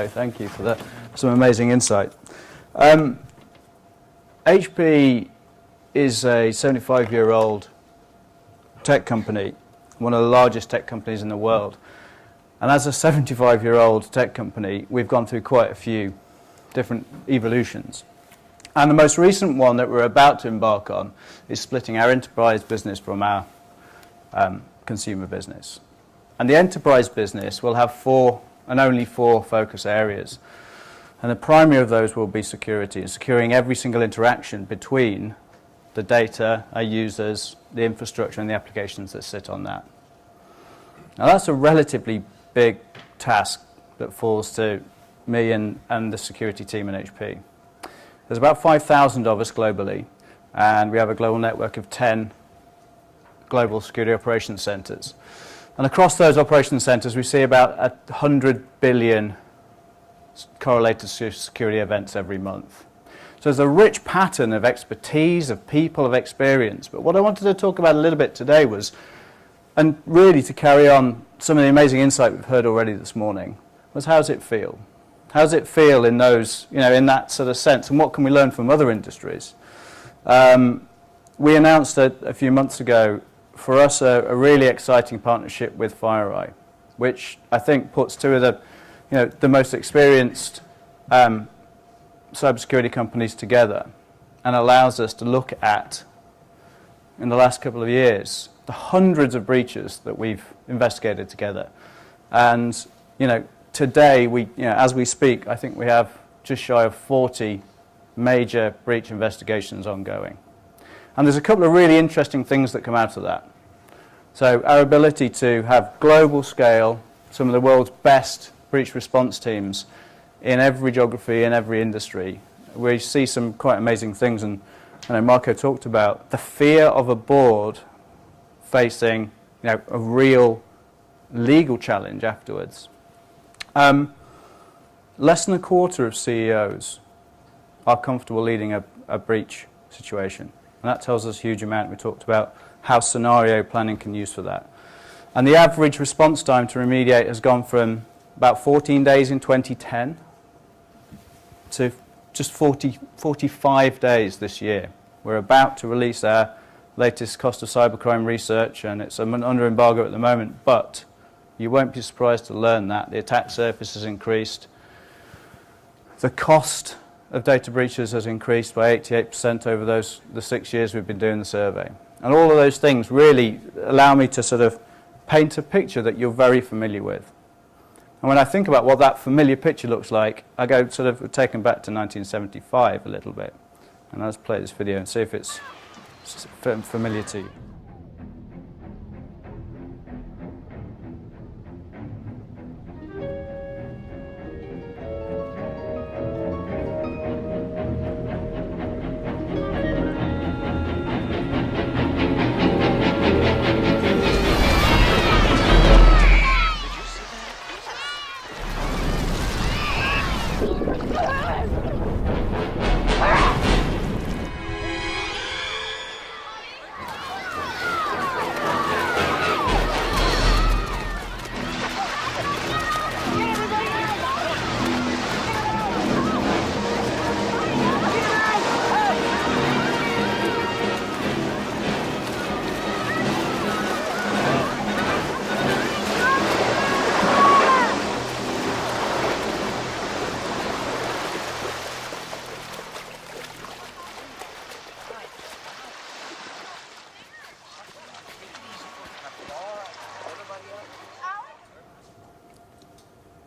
Thank you for that. Some amazing insight. HP is a 75-year-old tech company, one of the largest tech companies in the world. And as a 75-year-old tech company, we've gone through quite a few different evolutions. And the most recent one that we're about to embark on is splitting our enterprise business from our consumer business. And the enterprise business will have only four focus areas. And the primary of those will be security, and securing every single interaction between the data, our users, the infrastructure, and the applications that sit on that. Now that's a relatively big task that falls to me and the security team in HP. There's about 5,000 of us globally, and we have a global network of 10 global security operations centers. And across those operations centers, we see about 100 billion correlated security events every month. So there's a rich pattern of expertise, of people, of experience. But what I wanted to talk about a little bit today was, and really to carry on some of the amazing insight we've heard already this morning, was how does it feel? How does it feel in those, in that sort of sense, and what can we learn from other industries? We announced a few months ago, for us, a really exciting partnership with FireEye, which I think puts two of the most experienced cybersecurity companies together and allows us to look at, in the last couple of years, the hundreds of breaches that we've investigated together. And, today, as we speak, I think we have just shy of 40 major breach investigations ongoing. And there's a couple of really interesting things that come out of that. So our ability to have global scale, some of the world's best breach response teams in every geography, in every industry. We see some quite amazing things, and I know Marco talked about the fear of a board facing a real legal challenge afterwards. Less than a quarter of CEOs are comfortable leading a breach situation, and that tells us a huge amount. We talked about how scenario planning can use for that. And the average response time to remediate has gone from about 14 days in 2010 to just 45 days this year. We're about to release our latest cost of cybercrime research, and it's under embargo at the moment, but you won't be surprised to learn that the attack surface has increased. The cost of data breaches has increased by 88% over the 6 years we've been doing the survey. And all of those things really allow me to sort of paint a picture that you're very familiar with. And when I think about what that familiar picture looks like, I go sort of taken back to 1975 a little bit. And let's play this video and see if it's familiar to you.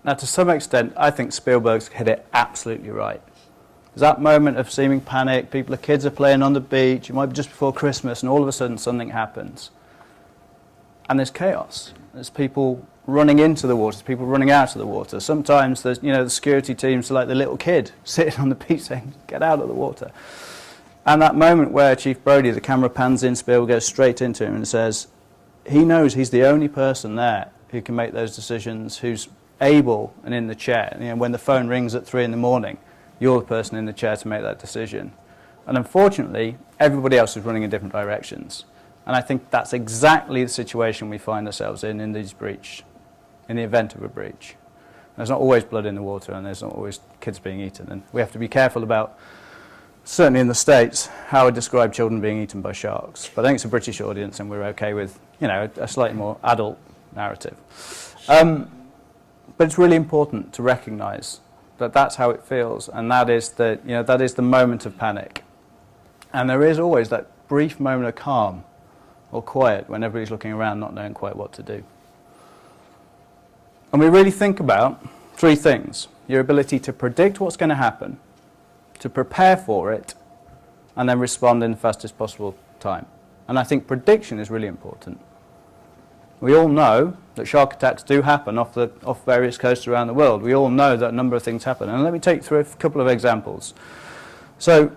Now, to some extent, I think Spielberg's hit it absolutely right. There's that moment of seeming panic, kids are playing on the beach, it might be just before Christmas, and all of a sudden something happens. And there's chaos. There's people running into the water, there's people running out of the water. Sometimes there's, the security teams are like the little kid sitting on the beach saying, get out of the water. And that moment where Chief Brody, the camera pans in, Spielberg goes straight into him and says, he knows he's the only person there who can make those decisions, who's able and in the chair. When the phone rings at 3 in the morning, you're the person in the chair to make that decision. And unfortunately, everybody else is running in different directions. And I think that's exactly the situation we find ourselves in these breach, in the event of a breach. There's not always blood in the water, and there's not always kids being eaten. And we have to be careful about, certainly in the States, how we describe children being eaten by sharks. But I think it's a British audience, and we're okay with, you know, a slightly more adult narrative. But it's really important to recognise that that's how it feels, and that is the, you know, that is the moment of panic. And there is always that brief moment of calm or quiet when everybody's looking around not knowing quite what to do. And we really think about three things: your ability to predict what's going to happen, to prepare for it, and then respond in the fastest possible time. And I think prediction is really important. We all know that shark attacks do happen off various coasts around the world. We all know that a number of things happen. And let me take you through a couple of examples. So,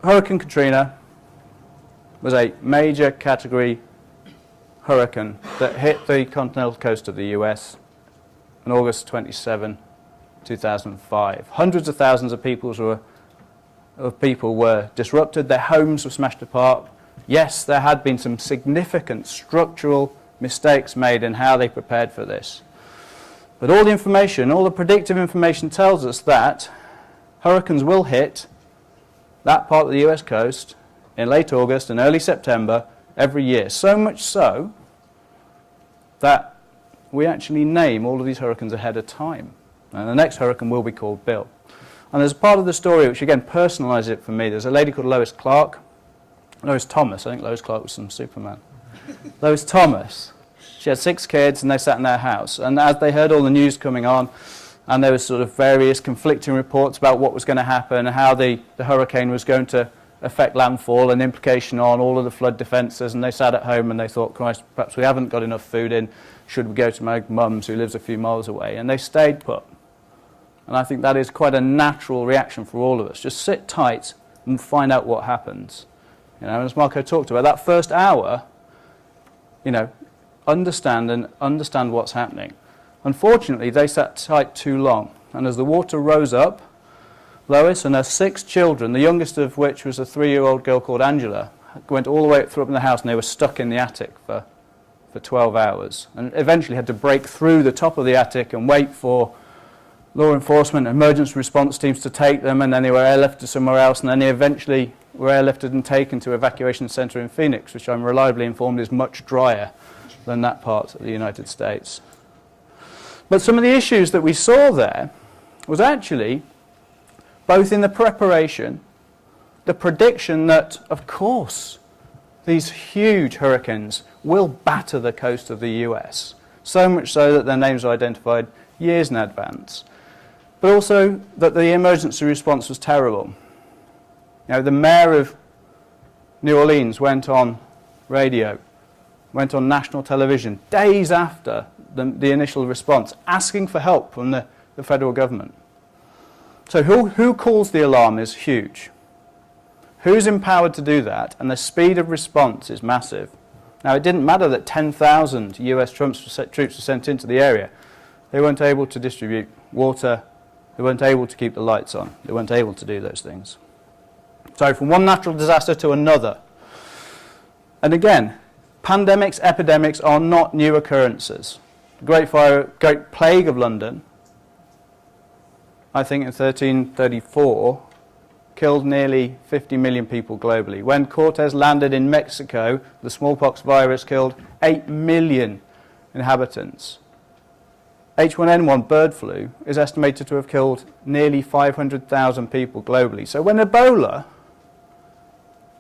Hurricane Katrina was a major category hurricane that hit the continental coast of the US on August 27, 2005. Hundreds of thousands of people were disrupted. Their homes were smashed apart. Yes, there had been some significant structural mistakes made in how they prepared for this. But all the information, all the predictive information tells us that hurricanes will hit that part of the US coast in late August and early September every year. So much so that we actually name all of these hurricanes ahead of time. And the next hurricane will be called Bill. And there's a part of the story which again personalises it for me. There's a lady called Lois Thomas, I think Lois Clark was some Superman. Lois Thomas. She had 6 kids and they sat in their house. And as they heard all the news coming on, and there was sort of various conflicting reports about what was going to happen, how the hurricane was going to affect landfall and implication on all of the flood defences, and they sat at home and they thought, Christ, perhaps we haven't got enough food in, should we go to my mum's who lives a few miles away? And they stayed put. And I think that is quite a natural reaction for all of us. Just sit tight and find out what happens. You know, as Marco talked about, that first hour, you know, understand what's happening. Unfortunately, they sat tight too long. And as the water rose up, Lois and her 6 children, the youngest of which was a 3-year-old girl called Angela, went all the way up in the house, and they were stuck in the attic for 12 hours. And eventually had to break through the top of the attic and wait for law enforcement and emergency response teams to take them, and then they were airlifted somewhere else, and then they eventually were airlifted and taken to an evacuation centre in Phoenix, which I'm reliably informed is much drier than that part of the United States. But some of the issues that we saw there was actually both in the preparation, the prediction that, of course, these huge hurricanes will batter the coast of the US, so much so that their names are identified years in advance, but also that the emergency response was terrible. You know, the mayor of New Orleans went on radio, went on national television days after the initial response, asking for help from the federal government. So who calls the alarm is huge. Who's empowered to do that? And the speed of response is massive. Now, it didn't matter that 10,000 US troops were sent into the area. They weren't able to distribute water. They weren't able to keep the lights on. They weren't able to do those things. So from one natural disaster to another. And again, pandemics, epidemics are not new occurrences. The Great Plague of London, I think in 1334, killed nearly 50 million people globally. When Cortez landed in Mexico, the smallpox virus killed 8 million inhabitants. H1N1 bird flu is estimated to have killed nearly 500,000 people globally. So when Ebola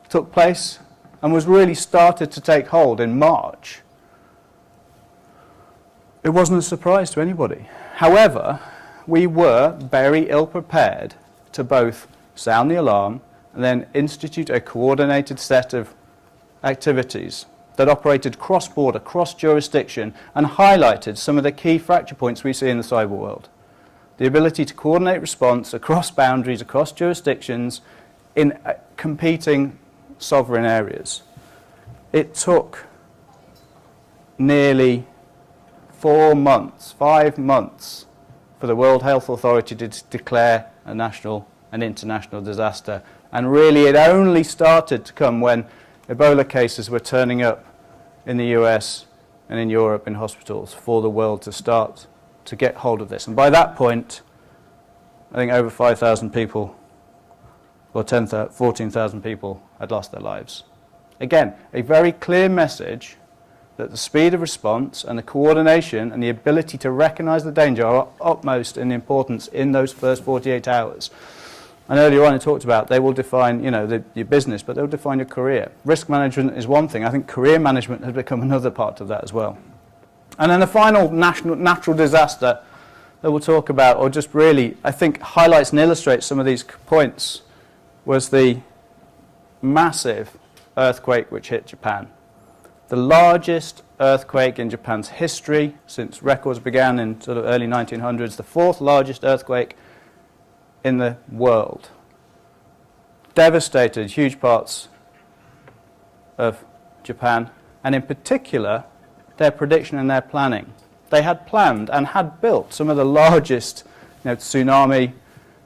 took place and was really started to take hold in March, it wasn't a surprise to anybody. However, we were very ill prepared to both sound the alarm and then institute a coordinated set of activities that operated cross-border, cross-jurisdiction, and highlighted some of the key fracture points we see in the cyber world. The ability to coordinate response across boundaries, across jurisdictions, in competing sovereign areas. It took nearly 5 months, for the World Health Authority to declare a national and international disaster. And really it only started to come when Ebola cases were turning up in the US and in Europe in hospitals for the world to start to get hold of this. And by that point, I think over 5,000 people or 14,000 people had lost their lives. Again, a very clear message that the speed of response and the coordination and the ability to recognize the danger are utmost in importance in those first 48 hours. And earlier on I talked about they will define, your business, but they'll define your career. Risk management is one thing. I think career management has become another part of that as well. And then the final natural disaster that we'll talk about, or just really, I think, highlights and illustrates some of these points, was the massive earthquake which hit Japan. The largest earthquake in Japan's history since records began in sort of early 1900s, the fourth largest earthquake in the world. Devastated huge parts of Japan, and in particular, their prediction and their planning. They had planned and had built some of the largest tsunami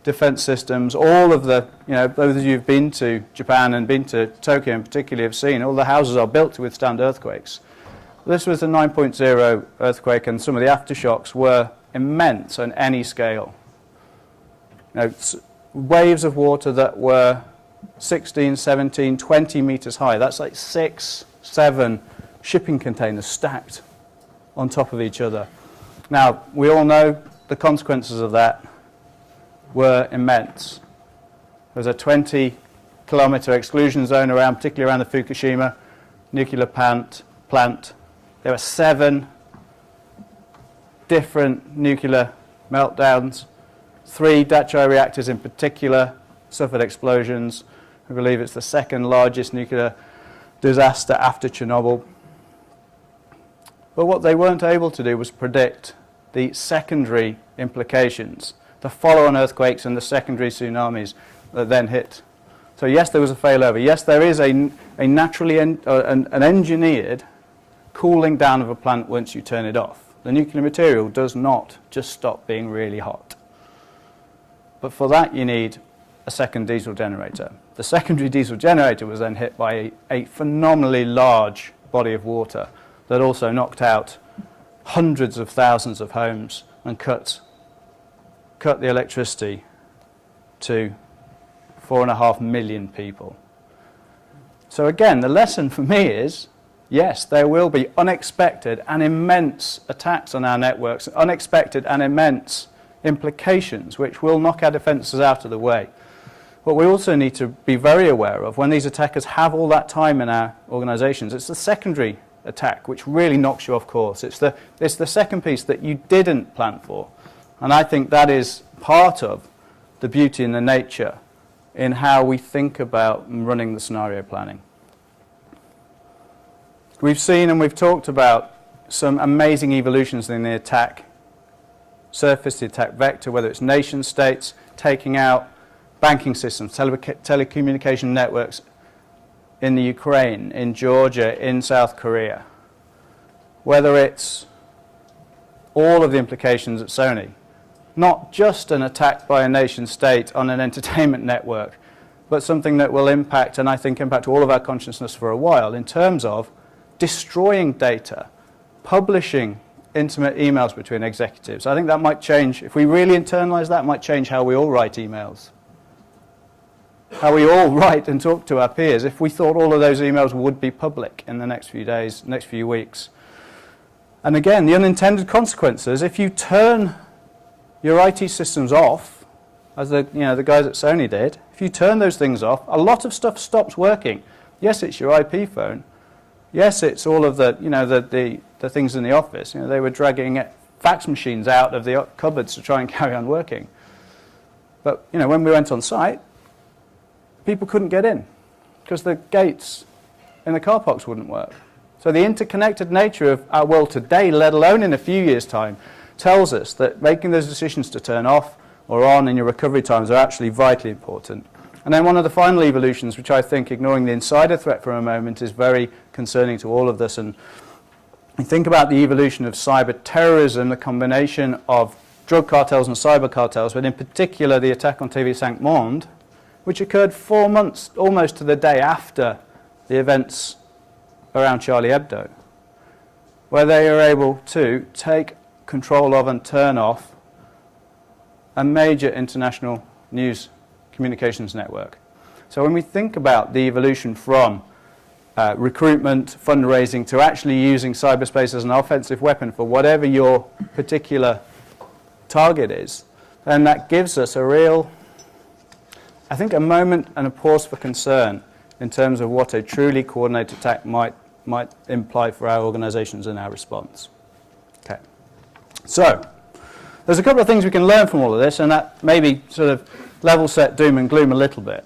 defense systems. All of the, those of you who've been to Japan and been to Tokyo in particular have seen, all the houses are built to withstand earthquakes. This was a 9.0 earthquake, and some of the aftershocks were immense on any scale. Waves of water that were 16, 17, 20 meters high. That's like 6, 7 shipping containers stacked on top of each other. Now, we all know the consequences of that were immense. There was a 20-kilometer exclusion zone around, particularly around the Fukushima nuclear plant. There were 7 different nuclear meltdowns. 3 Dachau reactors in particular suffered explosions. I believe it's the second largest nuclear disaster after Chernobyl. But what they weren't able to do was predict the secondary implications, the follow-on earthquakes and the secondary tsunamis that then hit. So yes, there was a failover. Yes, there is a naturally an engineered cooling down of a plant once you turn it off. The nuclear material does not just stop being really hot. But for that you need a second diesel generator. The secondary diesel generator was then hit by a phenomenally large body of water that also knocked out hundreds of thousands of homes and cut the electricity to 4.5 million people. So again, the lesson for me is, yes, there will be unexpected and immense attacks on our networks, unexpected and immense implications which will knock our defences out of the way. What we also need to be very aware of when these attackers have all that time in our organisations, it's the secondary attack which really knocks you off course. It's the second piece that you didn't plan for. And I think that is part of the beauty and the nature in how we think about running the scenario planning. We've seen and we've talked about some amazing evolutions in the attack surface, the attack vector, whether it's nation states taking out banking systems, telecommunication networks in the Ukraine, in Georgia, in South Korea, whether it's all of the implications at Sony, not just an attack by a nation state on an entertainment network, but something that will impact, and I think impact all of our consciousness for a while, in terms of destroying data, publishing intimate emails between executives. I think that might change, if we really internalize that, might change how we all write emails. How we all write and talk to our peers, if we thought all of those emails would be public in the next few days, next few weeks. And again, the unintended consequences, if you turn your IT systems off, as the guys at Sony did, if you turn those things off, a lot of stuff stops working. Yes, it's your IP phone. Yes, it's all of the things in the office. They were dragging fax machines out of the cupboards to try and carry on working. But when we went on site, people couldn't get in because the gates in the car parks wouldn't work. So the interconnected nature of our world today, let alone in a few years' time, tells us that making those decisions to turn off or on in your recovery times are actually vitally important. And then one of the final evolutions, which I think, ignoring the insider threat for a moment, is very concerning to all of this. And you think about the evolution of cyber terrorism, the combination of drug cartels and cyber cartels, but in particular the attack on TV Cinq Monde, which occurred 4 months, almost to the day after the events around Charlie Hebdo. where they are able to take control of and turn off a major international news communications network. So when we think about the evolution from recruitment, fundraising, to actually using cyberspace as an offensive weapon for whatever your particular target is, then that gives us a real, I think, a moment and a pause for concern in terms of what a truly coordinated attack might imply for our organizations and our response. Okay. So, there's a couple of things we can learn from all of this, and that maybe sort of level set doom and gloom a little bit.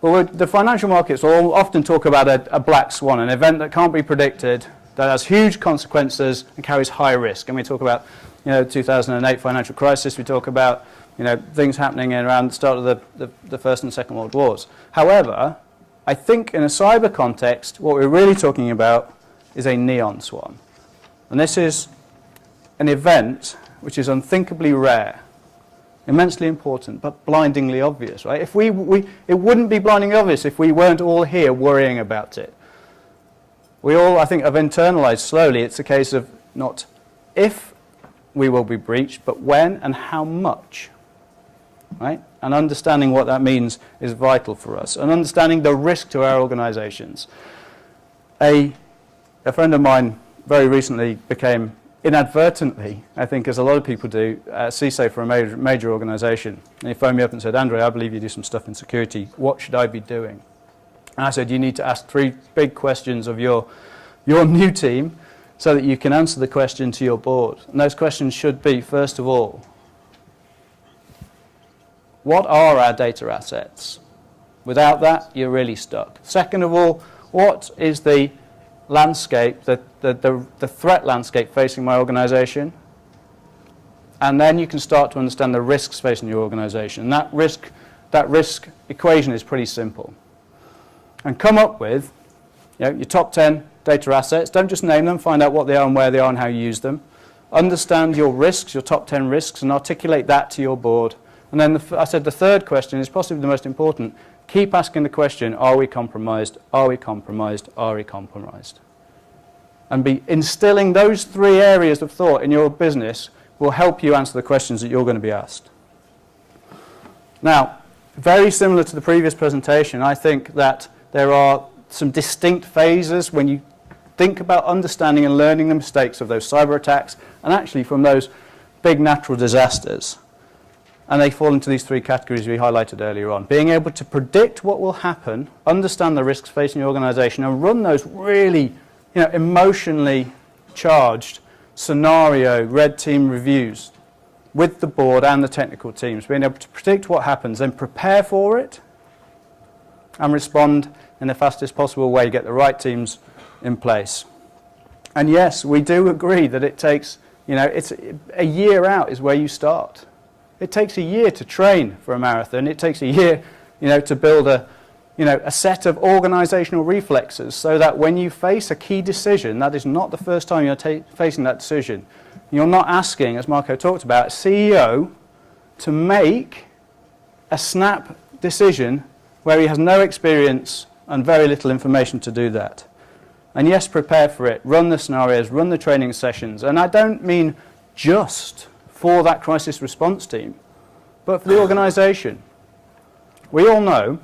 But the financial markets will often talk about a black swan, an event that can't be predicted, that has huge consequences and carries high risk. And we talk about, the 2008 financial crisis. We talk about, things happening around the start of the First and Second World Wars. However, I think in a cyber context, what we're really talking about is a neon swan. And this is an event which is unthinkably rare, immensely important, but blindingly obvious, right? If it wouldn't be blindingly obvious if we weren't all here worrying about it. We all, I think, have internalized slowly. It's a case of not if we will be breached, but when and how much, right? And understanding what that means is vital for us, and understanding the risk to our organizations. A friend of mine very recently became inadvertently, I think, as a lot of people do, CISO for a major organization. And he phoned me up and said, "Andrzej, I believe you do some stuff in security. What should I be doing?" And I said, "You need to ask 3 big questions of your new team so that you can answer the question to your board. And those questions should be, first of all, what are our data assets? Without that, you're really stuck. Second of all, what is the landscape, the threat landscape facing my organization?" And then you can start to understand the risks facing your organization. And that risk equation is pretty simple. And come up with your top 10 data assets. Don't just name them, find out what they are and where they are and how you use them. Understand your risks, your top 10 risks, and articulate that to your board. And then I said the third question is possibly the most important. Keep asking the question, are we compromised? Are we compromised? Are we compromised? And be instilling those 3 areas of thought in your business will help you answer the questions that you're going to be asked. Now, very similar to the previous presentation, I think that there are some distinct phases when you think about understanding and learning the mistakes of those cyber attacks and actually from those big natural disasters. And they fall into these 3 categories we highlighted earlier on. Being able to predict what will happen, understand the risks facing your organization, and run those really emotionally charged scenario red team reviews with the board and the technical teams. Being able to predict what happens, then prepare for it and respond in the fastest possible way, get the right teams in place. And yes, we do agree that it takes, it's a year out is where you start. It takes a year to train for a marathon. It takes a year, to build a set of organizational reflexes so that when you face a key decision, that is not the first time you're facing that decision. You're not asking, as Marco talked about, a CEO to make a snap decision where he has no experience and very little information to do that. And yes, prepare for it. Run the scenarios, run the training sessions. And I don't mean just for that crisis response team, but for the organization. We all know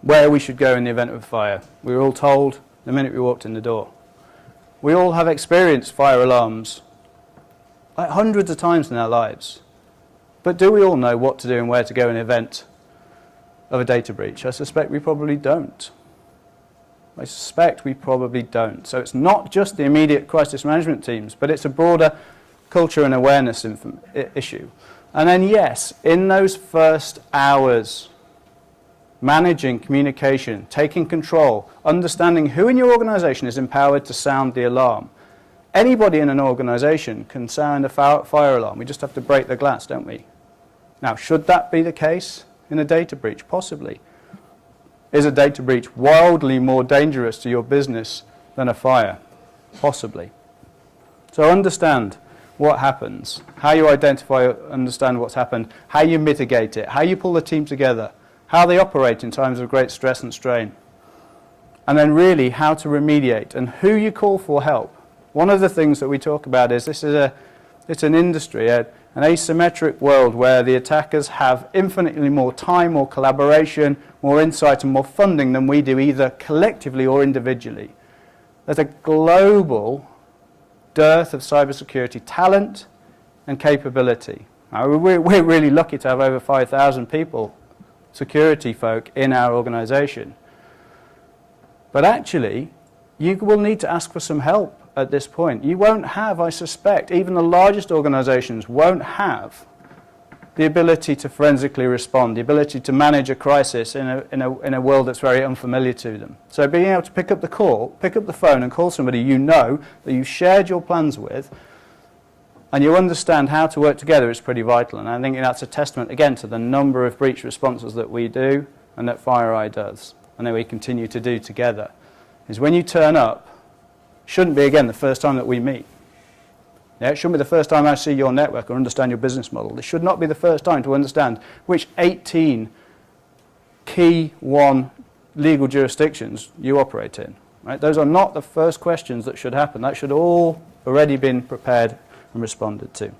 where we should go in the event of a fire. We were all told the minute we walked in the door. We all have experienced fire alarms like hundreds of times in our lives. But do we all know what to do and where to go in the event of a data breach? I suspect we probably don't. So it's not just the immediate crisis management teams, but it's a broader culture and awareness issue. And then yes, in those first hours, managing communication, taking control, understanding who in your organization is empowered to sound the alarm. Anybody in an organization can sound a fire alarm. We just have to break the glass, don't we? Now, should that be the case in a data breach? Possibly. Is a data breach wildly more dangerous to your business than a fire? Possibly. So understand what happens, how you identify, understand what's happened, how you mitigate it, how you pull the team together, how they operate in times of great stress and strain. and then really how to remediate and who you call for help. One of the things that we talk about is it's an industry, an asymmetric world where the attackers have infinitely more time, more collaboration, more insight and more funding than we do, either collectively or individually. There's a global dearth of cybersecurity talent and capability. Now, we're really lucky to have over 5,000 people, security folk, in our organisation. But actually, you will need to ask for some help at this point. You won't have, I suspect, even the largest organisations won't have the ability to forensically respond, the ability to manage a crisis in a world that's very unfamiliar to them. So being able to pick up the phone and call somebody you know, that you shared your plans with, and you understand how to work together is pretty vital. And I think that's a testament, again, to the number of breach responses that we do and that FireEye does, and that we continue to do together. Is when you turn up, shouldn't be, again, the first time that we meet. Yeah, it shouldn't be the first time I see your network or understand your business model. It should not be the first time to understand which 18 key legal jurisdictions you operate in. Right? Those are not the first questions that should happen. That should all already been prepared and responded to.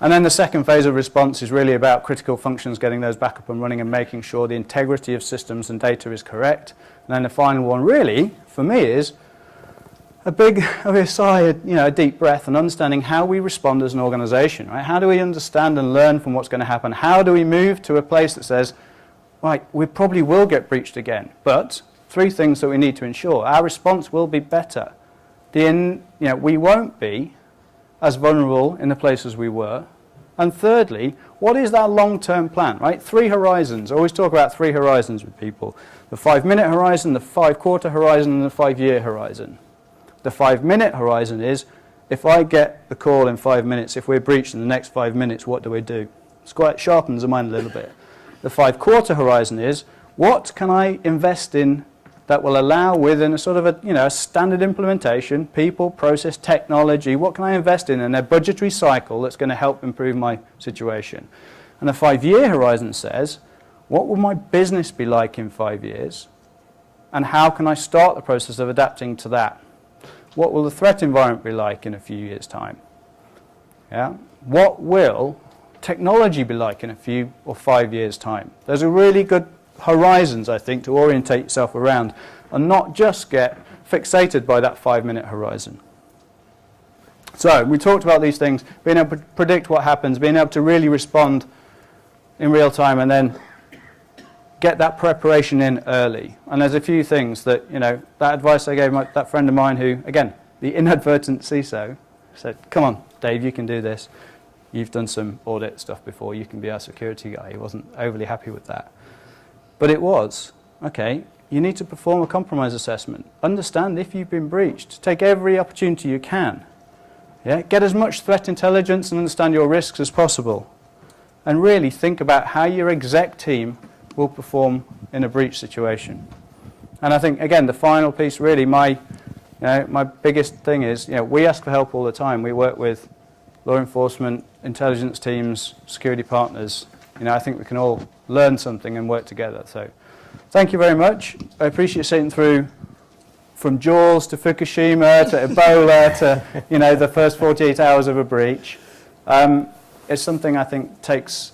And then the second phase of response is really about critical functions, getting those back up and running and making sure the integrity of systems and data is correct. And then the final one really, for me, is a sigh, a deep breath, and understanding how we respond as an organisation. Right? How do we understand and learn from what's going to happen? How do we move to a place that says, right, we probably will get breached again, but 3 things that we need to ensure. Our response will be better. We won't be as vulnerable in the places we were. And thirdly, what is that long-term plan, right? 3 horizons. I always talk about 3 horizons with people. The 5-minute horizon, the 5-quarter horizon, and the 5-year horizon. The 5-minute horizon is, if I get the call in 5 minutes, if we're breached in the next 5 minutes, what do we do? It's quite sharpens the mind a little bit. The 5-quarter horizon is, what can I invest in that will allow within a sort of a standard implementation, people, process, technology, what can I invest in a budgetary cycle that's going to help improve my situation? And the 5-year horizon says, what will my business be like in 5 years? And how can I start the process of adapting to that? What will the threat environment be like in a few years' time? Yeah? What will technology be like in a few or 5 years' time? Those are really good horizons, I think, to orientate yourself around and not just get fixated by that 5-minute horizon. So we talked about these things, being able to predict what happens, being able to really respond in real time, and then get that preparation in early. And there's a few things that, that advice I gave that friend of mine who, again, the inadvertent CISO, said, come on, Dave, you can do this. You've done some audit stuff before, you can be our security guy. He wasn't overly happy with that. But it was, okay, you need to perform a compromise assessment. Understand if you've been breached. Take every opportunity you can. Yeah? Get as much threat intelligence and understand your risks as possible. And really think about how your exec team will perform in a breach situation. And I think, again, the final piece really, my biggest thing is, we ask for help all the time. We work with law enforcement, intelligence teams, security partners. I think we can all learn something and work together. So thank you very much. I appreciate sitting through from Jaws to Fukushima to Ebola to the first 48 hours of a breach. It's something I think takes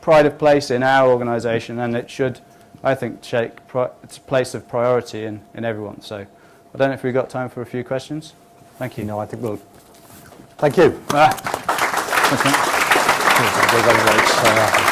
pride of place in our organisation, and it should, I think, take its place of priority in everyone. So I don't know if we've got time for a few questions. Thank you. No, I think we'll. Thank you. Thanks, mate.